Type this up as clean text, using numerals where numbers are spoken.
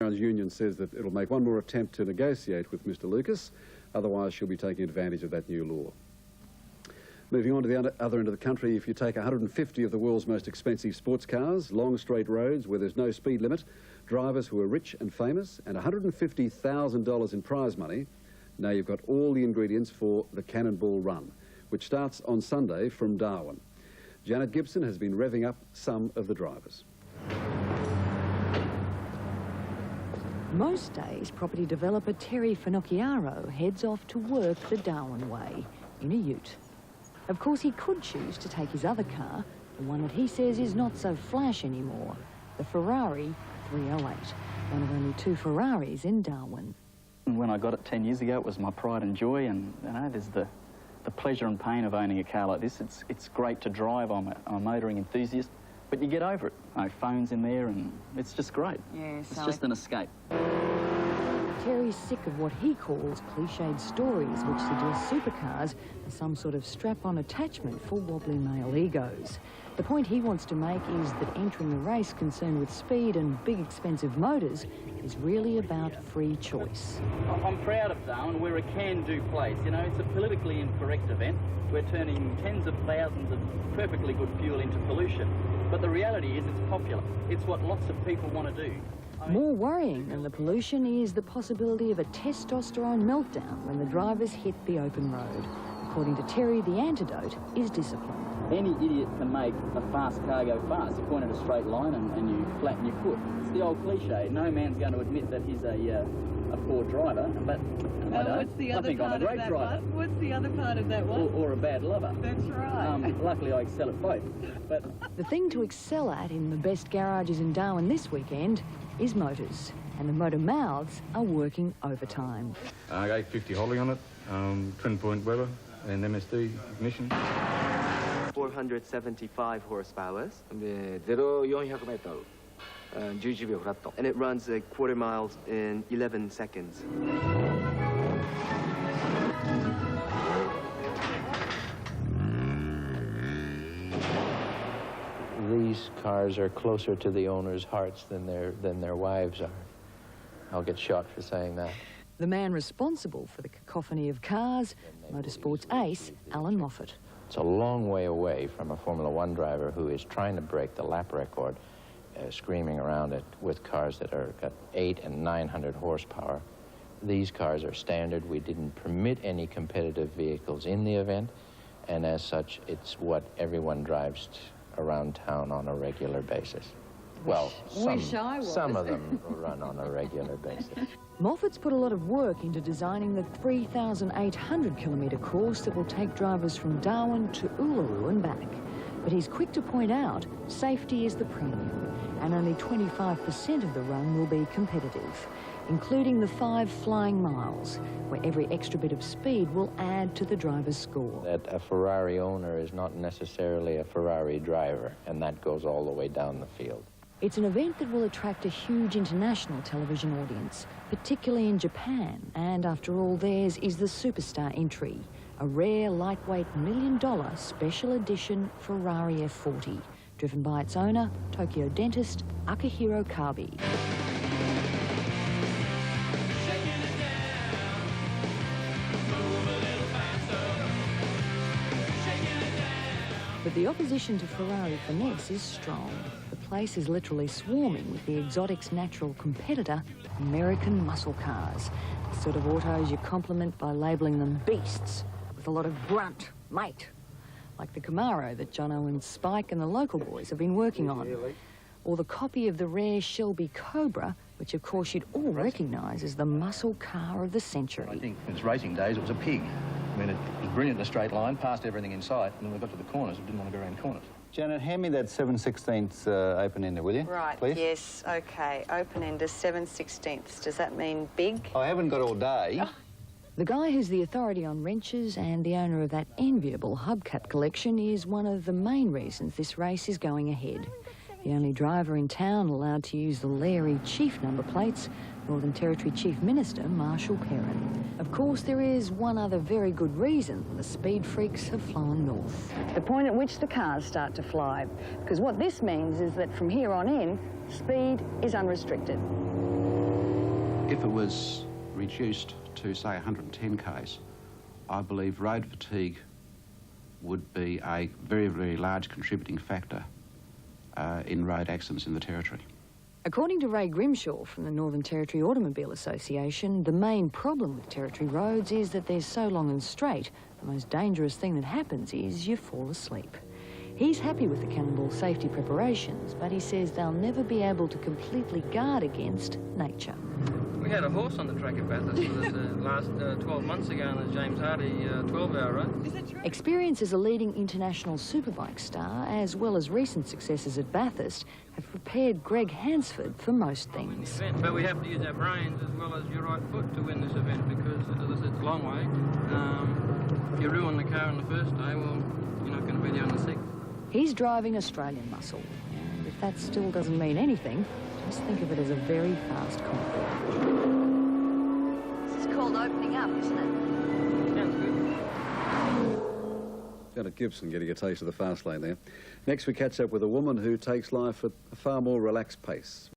Grounds Union says that it'll make one more attempt to negotiate with Mr Lucas, otherwise she'll be taking advantage of that new law. Moving on to the other end of the country, if you take 150 of the world's most expensive sports cars, long straight roads where there's no speed limit, drivers who are rich and famous, and $150,000 in prize money, now you've got all the ingredients for the Cannonball Run, which starts on Sunday from Darwin. Janet Gibson has been revving up some of the drivers. Most days, property developer Terry Finocchiaro heads off to work the Darwin way in a ute. Of course, he could choose to take his other car, the one that he says is not so flash anymore, the Ferrari 308, one of only 2 Ferraris in Darwin. When I got it 10 years ago, it was my pride and joy, and you know, there's the pleasure and pain of owning a car like this. It's great to drive. I'm a motoring enthusiast, but you get over it. Phones in there, and it's just great. Yeah, it's just an escape. Terry's sick of what he calls cliched stories which suggest supercars are some sort of strap-on attachment for wobbly male egos. The point he wants to make is that entering a race concerned with speed and big expensive motors is really about free choice. I'm proud of Darwin. We're a can-do place. You know, it's a politically incorrect event. We're turning tens of thousands of perfectly good fuel into pollution. But the reality is it's popular. It's what lots of people want to do. More worrying than the pollution is the possibility of a testosterone meltdown when the drivers hit the open road. According to Terry, the antidote is discipline. Any idiot can make a fast car go fast. You point at a straight line and you flatten your foot. It's the old cliche. No man's going to admit that he's a poor driver, but what's the other part of that one? What's the other part of that one? Or a bad lover. That's right. Luckily, I excel at both. But the thing to excel at in the best garages in Darwin this weekend is motors, and the motor mouths are working overtime. 850 Holly on it, twin-point Weber and MSD ignition. 475 horsepower. 0-400m. 11秒 フラット. And it runs a quarter miles in 11 seconds. These cars are closer to the owners' hearts than their wives are. I'll get shot for saying that. The man responsible for the cacophony of cars, motorsports ace Alan Moffat. It's a long way away from a Formula One driver who is trying to break the lap record, screaming around it with cars that are got 800 and 900 horsepower. These cars are standard. We didn't permit any competitive vehicles in the event, and as such, it's what everyone drives around town on a regular basis. Well, some of them run on a regular basis. Moffat's put a lot of work into designing the 3,800-kilometre course that will take drivers from Darwin to Uluru and back. But he's quick to point out safety is the premium, and only 25% of the run will be competitive, including the 5 flying miles, where every extra bit of speed will add to the driver's score. That a Ferrari owner is not necessarily a Ferrari driver, and that goes all the way down the field. It's an event that will attract a huge international television audience, particularly in Japan, and after all, theirs is the superstar entry, a rare, lightweight, $1 million special edition Ferrari F40, driven by its owner, Tokyo dentist Akihiro Kabi. But the opposition to Ferrari finesse is strong. The place is literally swarming with the exotic's natural competitor, American muscle cars. The sort of autos you compliment by labelling them beasts, with a lot of grunt, mate, like the Camaro that Jono and Spike and the local boys have been working on. Or the copy of the rare Shelby Cobra, which of course you'd all recognise as the muscle car of the century. I think in its racing days it was a pig. I mean, it was brilliant in a straight line, passed everything in sight, and when we got to the corners, it didn't want to go around corners. Janet, hand me that 7/16 open-ender, will you? Right, please? yes, OK. Open-ender 7/16. Does that mean big? I haven't got all day. The guy who's the authority on wrenches and the owner of that enviable hubcap collection is one of the main reasons this race is going ahead. The only driver in town allowed to use the Leary chief number plates, Northern Territory Chief Minister Marshall Perrin. Of course, there is one other very good reason the speed freaks have flown north. The point at which the cars start to fly, because what this means is that from here on in, speed is unrestricted. if it was reduced to, say, 110 k's, I believe road fatigue would be a very, very large contributing factor in road accidents in the Territory. According to Ray Grimshaw from the Northern Territory Automobile Association, the main problem with Territory roads is that they're so long and straight. The most dangerous thing that happens is you fall asleep. He's happy with the Cannonball safety preparations, but he says they'll never be able to completely guard against nature. We had a horse on the track at Bathurst last 12 months ago on the James Hardy 12-hour run. Is that true? Experience as a leading international superbike star, as well as recent successes at Bathurst, have prepared Greg Hansford for most things. But we have to use our brains as well as your right foot to win this event because, as I said, it's a long way. If you ruin the car on the first day, well, you're not going to be there on the second. He's driving Australian muscle, and if that still doesn't mean anything, just think of it as a very fast Concorde. This is called opening up, isn't it? Sounds good. Janet Gibson getting a taste of the fast lane there. Next we catch up with a woman who takes life at a far more relaxed pace.